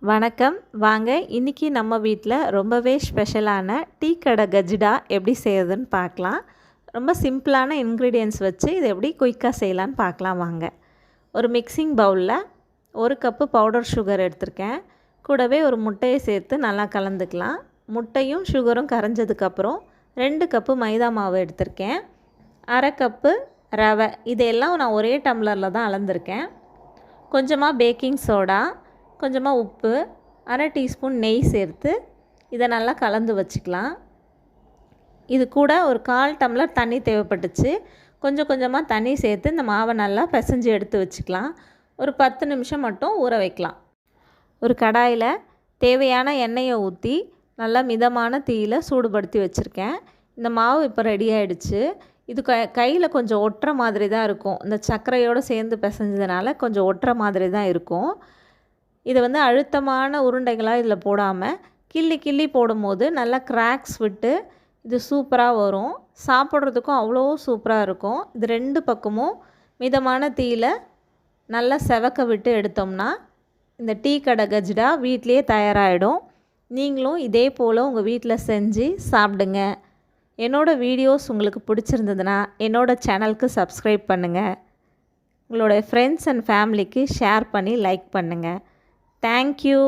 வணக்கம். வாங்க இன்னைக்கு நம்ம வீட்டில் ரொம்பவே ஸ்பெஷலான டீ கடை கஜ்டா எப்படி செய்யறதுன்னு பார்க்கலாம். ரொம்ப சிம்பிளான இன்க்ரீடியன்ட்ஸ் வச்சு இதை எப்படி குயிக்காக செய்யலான்னு பார்க்கலாம் வாங்க. ஒரு மிக்சிங் பவுலில் 1 கப்பு பவுடர் சுகர் எடுத்திருக்கேன். கூடவே ஒரு முட்டையை சேர்த்து நல்லா கலந்துக்கலாம். முட்டையும் சுகரும் கரைஞ்சதுக்கப்புறம் 2 கப்பு மைதா மாவு எடுத்திருக்கேன். 1/2 கப்பு ரவை, இதையெல்லாம் நான் ஒரே டம்ளரில் தான் அளந்திருக்கேன். கொஞ்சமாக பேக்கிங் சோடா, கொஞ்சமாக உப்பு, 1/2 டீஸ்பூன் நெய் சேர்த்து இதை நல்லா கலந்து வச்சுக்கலாம். இது கூட ஒரு 1/4 டம்ளர் தண்ணி தேவைப்பட்டுச்சு. கொஞ்சம் கொஞ்சமாக தண்ணி சேர்த்து இந்த மாவை நல்லா பிசைஞ்சு எடுத்து வச்சுக்கலாம். ஒரு 10 நிமிஷம் மட்டும் ஊற வைக்கலாம். ஒரு கடாயில் தேவையான எண்ணெயை ஊற்றி நல்லா மிதமான தீயில் சூடுபடுத்தி வச்சுருக்கேன். இந்த மாவு இப்போ ரெடி ஆகிடுச்சு. இது கையில் கொஞ்சம் ஒட்டுற மாதிரி தான் இருக்கும். இந்த சர்க்கரையோடு சேர்ந்து பிசைஞ்சதுனால கொஞ்சம் ஒட்டுற மாதிரி தான் இருக்கும். இதை அழுத்தமான உருண்டைகளாக இதில் போடாமல் கிள்ளி கிள்ளி போடும்போது நல்லா கிராக்ஸ் விட்டு இது சூப்பராக வரும். சாப்பிட்றதுக்கும் அவ்வளோ சூப்பராக இருக்கும். இது 2 பக்கமும் மிதமான தீயில் நல்லா செவக்க விட்டு எடுத்தோம்னா இந்த டீ கடை கஜ்டா வீட்டிலையே தயாராகிடும். நீங்களும் இதே போல் உங்கள் வீட்டில் செஞ்சு சாப்பிடுங்க. என்னோடய வீடியோஸ் உங்களுக்கு பிடிச்சிருந்ததுன்னா என்னோடய சேனலுக்கு சப்ஸ்கிரைப் பண்ணுங்கள். உங்களோட ஃப்ரெண்ட்ஸ் அண்ட் ஃபேமிலிக்கு ஷேர் பண்ணி லைக் பண்ணுங்கள். Thank you.